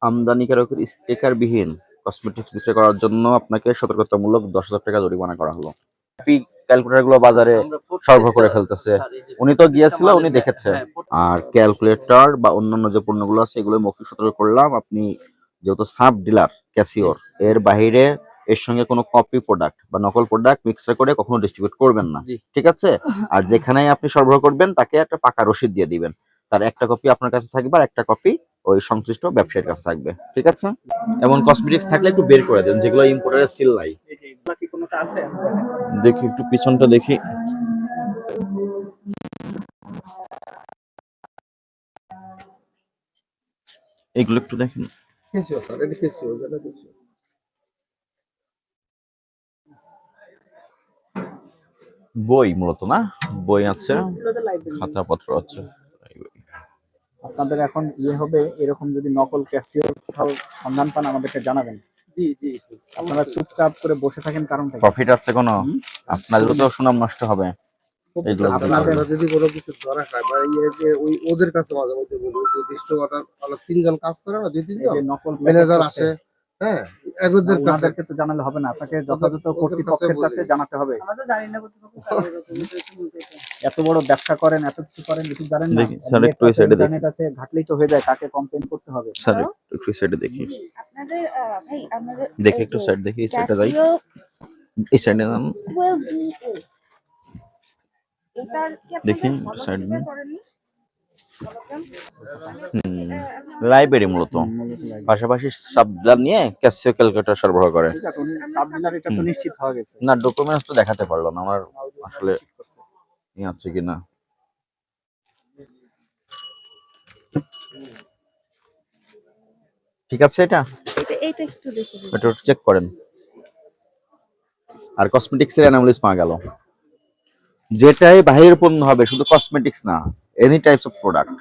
আমদানিকারকের স্টিকারবিহীন cosmetics বিক্রি করার জন্য আপনাকে সতর্কতামূলক 10,000 টাকা জরিমানা করা হলো। ক্যালকুলেটর গুলো বাজারে সরবরাহ করে ফেলতেছে। উনি তো গিয়েছিল, উনি দেখেছে। আর ক্যালকুলেটর বা অন্যান্য যে পণ্যগুলো আছে এগুলো মৌখিক সতর্ক করলাম, আপনি যেহেতু সাব ডিলার ক্যাসিওর, এর বাইরে এর সঙ্গে কোনো কপি প্রোডাক্ট বা নকল প্রোডাক্ট মিক্সার করে কখনো ডিস্ট্রিবিউট করবেন না, ঠিক আছে? আর যেখানে আপনি সরবরাহ করবেন তাকে একটা পাকা রসিদ দিয়ে দিবেন, তার একটা কপি আপনার কাছে থাকবে আর একটা কপি ওই সংশ্লিষ্ট ব্যবসায়ীর কাছে থাকবে, ঠিক আছে? এমন কসমেটিক্স থাকলে একটু বের করে দেন যেগুলো ইম্পোর্টারের সিল নাই। দেখি একটু পিছনটা দেখি। এগুলো একটু দেখেন। বই মূলত না, বই আছে, খাতাপত্র আছে। আপনাদের এখন হবে এরকম যদি নকল ক্যাসিওর কোথাও সন্ধান পান আমাদেরকে জানাবেন। জি জি, আপনারা চুপচাপ করে বসে থাকেন কারণ প্রফিট আছে কোনো? আপনাদেরও তো সুনাম নষ্ট হবে। আপনারা যদি কোনো কিছু ধরা খায় বা ওই ওদের কাছে মাঝে মধ্যে বলি যে ডিস্ট্রিবিউটর আলো 3 জন কাজ করে না, 2-3 জন নকল ম্যানেজার আসে, হ্যাঁ, এগুদের কাছে তো জানালে হবে না, আপনাকে যথাযথ কর্তৃপক্ষের কাছে জানাতে হবে। আমরা তো জানি না এত বড় ব্যবসা করেন, এত কিছু করেন, কিছু জানেন না। স্যার একটু এই সাইডে দেখি, ইন্টারনেট আছে, ঘাটলেই তো হয়ে যায়, কাকে কমপ্লেইন করতে হবে। স্যার একটু এই সাইডে দেখি। আপনাদের ভাই আমাদের দেখি একটু সাইড দেখি, এই সাইডে যাই, এই সাইডে যান দেখি, সাইড লাইব্রেরি মূলত পাশাপাশি সাবধান নিয়ে ক্যাসিও ক্যালকুলেটর সরবরাহ করে। এটা তো নিশ্চিত হয়ে গেছে না, ডকুমেন্টস তো দেখাতে পারলো না আমার আসলে আছে কিনা। ঠিক আছে, এটা একটু দেখে দিন। এটা চেক করেন। আর কসমেটিক্স এর অ্যানালিসিস পাওয়া গেল, যেটাই বাহিরের পণ্য হবে, শুধু কসমেটিক্স না, এনি টাইপস অফ প্রোডাক্ট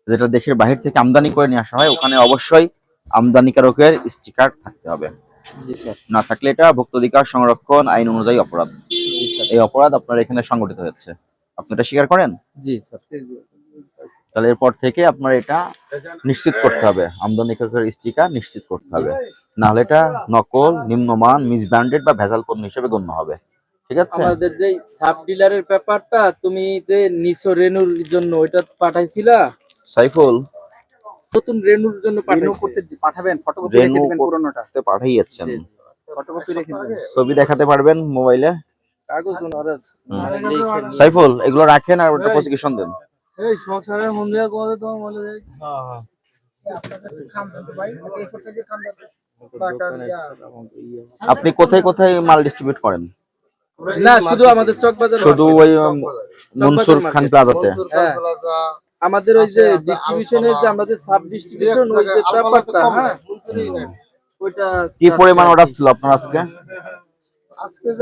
যেটা দেশের বাহির থেকে আমদানি করে নিয়ে আসা হয়, ওখানে অবশ্যই আমদানিকারকের স্টিকার থাকতে হবে। জি স্যার। না থাকলে এটা ভোক্তাধিকার সংরক্ষণ আইন অনুযায়ী অপরাধ। জি স্যার। এই অপরাধ আপনার এখানে সংগঠিত হচ্ছে, আপনি এটা স্বীকার করেন? জি স্যার। তাহলে এরপর থেকে আপনার এটা নিশ্চিত করতে হবে, আমদানিকারকের স্টিকার নিশ্চিত করতে হবে, না হলে এটা নকল, নিম্নমান, মিসব্র্যান্ডেড বা ভেজাল পণ্য হিসেবে গণ্য হবে, ঠিক আছে? আমাদের যে সাব ডিলারের ব্যাপারটা তুমি যে নিসো রেনুর জন্য ওইটা পাঠাইছিলা? সাইফুল নতুন রেনুর জন্য পাঠাবেন, ফটোকপি রেখে দিবেন, পুরোনোটা তে পাঠাইয়েছেন, ফটোকপি রেখে দিবেন, ছবি দেখাতে পারবেন মোবাইলে। কাগজ ওনারাস সাইফুল এগুলো রাখেন আর ওটা প্রসিকিউশন দেন। এই সংসারের মন্দির কোথায় তোমার বলে দেয়? হ্যাঁ হ্যাঁ, আপনি কোথায় কোথায় মাল ডিস্ট্রিবিউট করেন? না, শুধু আমাদের চক বাজার, শুধু ওই মনসুর খান প্লাজাতে? আমাদের ওই যে ডিস্ট্রিবিউশনের যে আমাদের সাব ডিস্ট্রিবিউশন ওই যে ব্যাপারটা, হ্যাঁ, ওইটা কি পরিমাণ অর্ডার ছিল আপনার আজকে?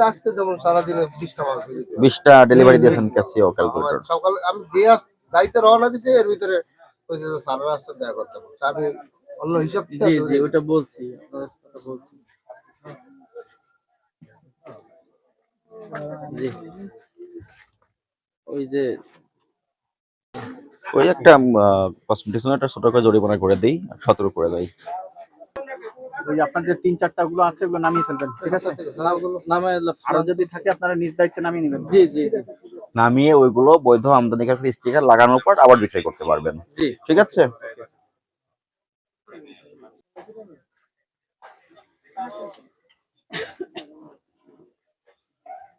আজকে যেমন সারা দিনে 20টা মাল 20টা ডেলিভারি দিয়েছেন ক্যাসিও ক্যালকুলেটর? সকালে আমি দিয়ে যাইতে রওনা দিছি, এর ভিতরে কইছে যে সার্ভার আসছে দেখা করতে হবে, আমি অন্য হিসাব জি জি ওটা বলছি, আপনাদের কথা বলছি। জি ওই যে ওই একটা কসমেটিক্স একটা ছোট করে জরিমানা করে দেই, সতর্ক করে দেই। ওই আপনার যে 3-4টা গুলো আছে ওগুলো নামিয়ে ফেলবেন, ঠিক আছে? নামে আরো যদি থাকে আপনারা নিজ দায়িত্বে নামিয়ে নেবেন। জি জি নামিয়ে ওইগুলো বৈধ আমদানিকারকের স্টিকার লাগানোর পর আবার বিক্রি করতে পারবেন, জি, ঠিক আছে?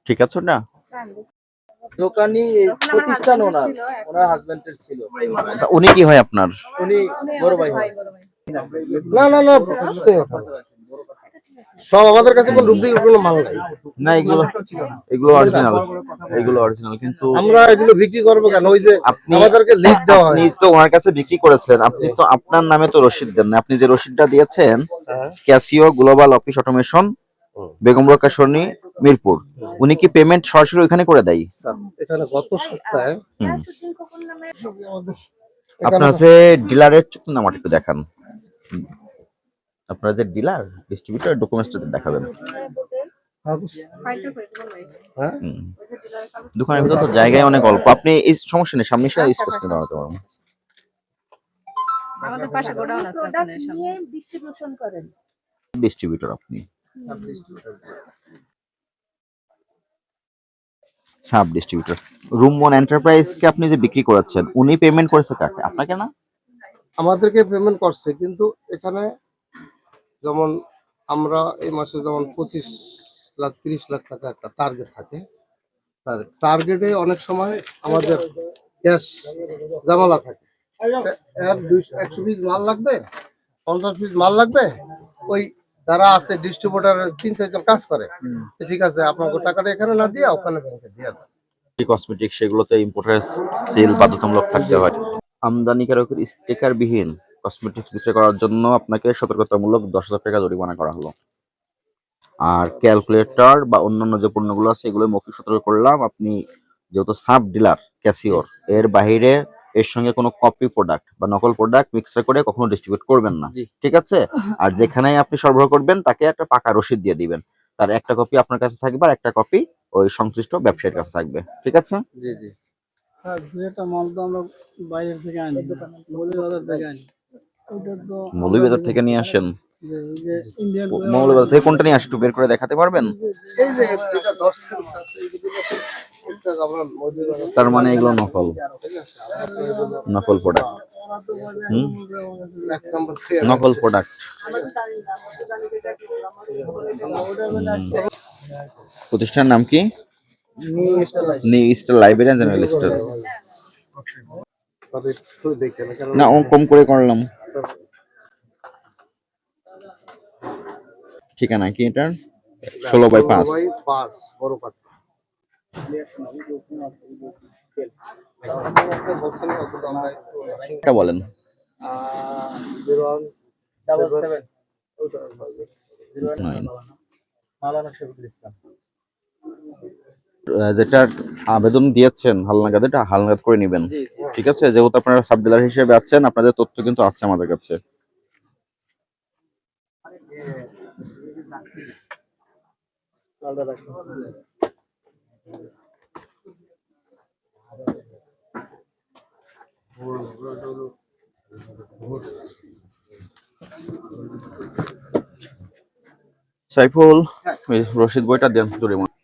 ঠিক আছে না? দোকানি প্রতিষ্ঠান ওনার হাজবেন্ডের ছিল। উনি কি হয় আপনার? উনি বড় ভাই হয়। না না না, সব আমাদের কাছে কোনো ডুপ্লিকেট কোনো মাল নাই। না, এগুলো অরিজিনাল, এগুলো অরিজিনাল, কিন্তু আমরা এগুলো বিক্রি করব কেন? ওই যে আপনি আমাদেরকে লিখ দেওয়া হয়, আপনি তো ওনার কাছে বিক্রি করেছিলেন, আপনি তো আপনার নামে তো রসিদ দেন না। আপনি যে রসিদটা দিয়েছেন Casio global office automation, Begum Rokeya Sarani, Mirpur, উনি কি পেমেন্ট সরাসরি ওখানে করে দেয়? এখানে গত সপ্তাহে আপনার যে ডিলারের চুক্তিনামাটা একটু দেখান, আপনার যে ডিলার ডিস্ট্রিবিউটর ডকুমেন্টসটা দেখাবেন। দোকানের ভিতরে তো জায়গায় অনেক অল্প, আপনি এই সমস্যা নেই, সামনে এসে স্পেস দাঁড়াতে পারবেন। আমাদের পাশে গোডাউন আছে প্রোডাক্ট ওখানে সামনে। নিয়ে ডিস্ট্রিবিউশন করেন। ডিস্ট্রিবিউটর আপনি, সাব ডিস্ট্রিবিউটর। রুম ওয়ান এন্টারপ্রাইজকে আপনি যে বিক্রি করেছেন, উনি পেমেন্ট করেছে কাকে? আপনাকে না? আমাদেরকে পেমেন্ট করছে, কিন্তু এখানে যেমন আমরা এই মাসে যেমন 25 লাখ 30 লাখ টাকা একটা টার্গেট থাকে, তার টার্গেটে অনেক সময় আমাদের ক্যাশ জামালা থাকে। এর 120 মাল লাগবে, 50 পিস মাল লাগবে, ওই যারা আছে ডিস্ট্রিবিউটার 3-4 জন কাজ করে, তো ঠিক আছে আপনাকে টাকাটা এখানে না দিয়ে ওখানে ব্যাংকে দিয়ে দেন। কসমেটিক সেগুলোতে ইম্পোর্টার সেল বাধ্যতামূলক থাকতে হয়। আমদানিকারকের স্টিকার বিহীন কসমেটিক বিক্রি করার জন্য আপনাকে সতর্কতামূলক 10,000 টাকা জরিমানা করা হলো। আর ক্যালকুলেটর বা অন্যান্য যে পণ্যগুলো আছে এগুলো মৌখিক সতর্ক করলাম। আপনি যেহেতু সাব ডিলার ক্যাসিওর, এর বাইরে এর সঙ্গে কোনো কপি প্রোডাক্ট বা নকল প্রোডাক্ট মিক্সার করে কখনো ডিস্ট্রিবিউট করবেন না, জি। ঠিক আছে? আর যেখানে আপনি সরবরাহ করবেন তাকে একটা পাকা রসিদ দিয়ে দিবেন, তার একটা কপি আপনার কাছে থাকবে আর একটা কপি ওই সংশ্লিষ্ট ব্যবসায়ীর কাছে থাকবে, ঠিক আছে? জি জি। স্যার দুইটা মাল তো আমরা বাইরের থেকে আনি, মৌলভীবাজার থেকে আনি। ওইটা তো মৌলভীবাজার থেকে নিয়ে আসেন? এই যে ইন্ডিয়ান মৌলভীবাজার থেকে কোনটা নিয়ে আসে একটু বের করে দেখাতে পারবেন? এই যে এটা 10 সেন্স আছে, এইটা আমরা মধ্যে তার মানে এগুলো নকল, নকল প্রোডাক্ট। এক নম্বর নকল প্রোডাক্ট। প্রতিষ্ঠানের নাম কি? New star library and general store. Sir একটু দেখেন, কারণ না, ও কম করে করলাম। ঠিকানা কি এটার? 16/5 5 বড় পাট। এটা বলেন। 0177 যেটা আবেদন দিয়েছেন হালনাগাদ, এটা হালনাগাদ করে নেবেন, জি জি। ঠিক আছে? যেহেতু আপনারা সাব ডিলার হিসেবে আছেন, আপনাদের তথ্য কিন্তু আছে আমাদের কাছে। সাইফুল, ওই রশিদ বইটা দেন জরিমানা।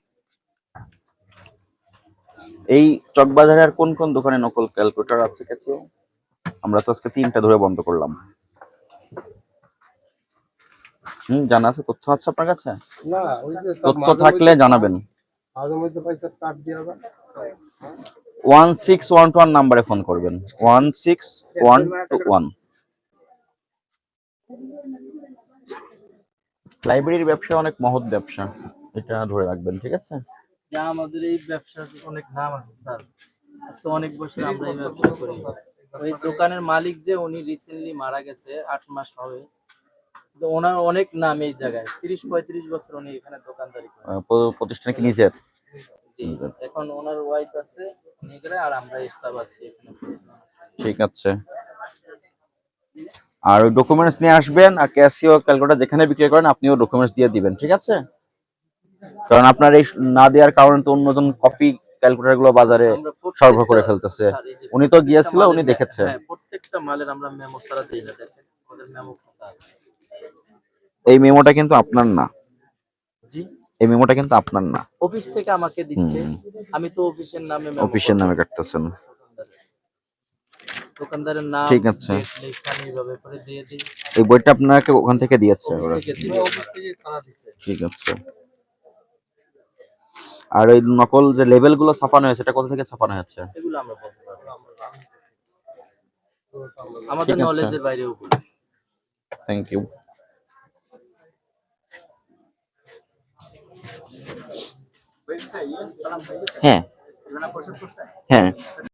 এই চকবাজারে আর কোন কোন দোকানে নকল ক্যালকুলেটর আছে কিছু? আমরা তো আজকে 3টা ধরে বন্ধ করলাম। জানা আছে, তথ্য আছে আপনার কাছে? না, ওই যে তথ্য থাকলে জানাবেন। মাঝে মধ্যে পয়সা কাট দিয়া যায়। 1611 নাম্বারে ফোন করবেন, 16121। লাইব্রেরির ব্যবসা অনেক মহৎ ব্যবসা, এটা ধরে রাখবেন, ঠিক আছে? যা আমাদের এই ব্যবসার অনেক নাম আছে স্যার, আজকে অনেক বছর আমরা এই ব্যবসা করি। ওই দোকানের মালিক যে উনি রিসেন্টলি মারা গেছে, 8 মাস হবে, তো ওনার অনেক নাম এই জায়গায়। 30-35 বছর উনি এখানে দোকানদারি করেন। প্রতিষ্ঠান কি নিজের? জি, এখন ওনার ওয়াইফ আছে উনি করে, আর আমরা স্টাফ আছি এখানে। ঠিক আছে। আর ডকুমেন্টস নিয়ে আসবেন, আর ক্যাশিও ক্যালকুলেটর যেখানে বিক্রি করেন আপনিও ডকুমেন্টস দিয়ে দিবেন, ঠিক আছে? কারণ আপনার এই না দেওয়ার কারণে তো অন্যজন কপি ক্যালকুলেটর গুলো বাজারে আমরা সরবরাহ করে ফেলতেছে। স্যার, এই যে উনি তো গিয়েছিল, প্রত্যেকটা উনি মালের দেখেছে। হ্যাঁ, প্রত্যেকটা মালের আমরা মেমো ছাড়া দেই না, দেখেন আমাদের মেমো খাতা আছে। এই মেমোটা কিন্তু আপনার না, জি, এই মেমোটা কিন্তু আপনার না, অফিস থেকে আমাকে দিচ্ছে, আমি তো অফিসের নামে memo অফিসের করব। নামে কাটতেছেন। দোকানদারের নাম ঠিক আছে। date লেখা এইভাবে করে দিয়ে দিই। এই বইটা আপনাকে ওখান থেকে দিয়েছে অফিস ওরা? থেকে দিয়ে অফিস থেকে তারা দিছে। ঠিক আছে। আর ওই নকল যে লেবেল গুলো ছাপানো হয়েছে, এটা কোথা থেকে ছাপানো হয়েছে? এগুলো আমরা বলতে পারবো না। আমাদের ঠিক আছে। নলেজের বাইরেও বলি। Thank you. হ্যাঁ হ্যাঁ।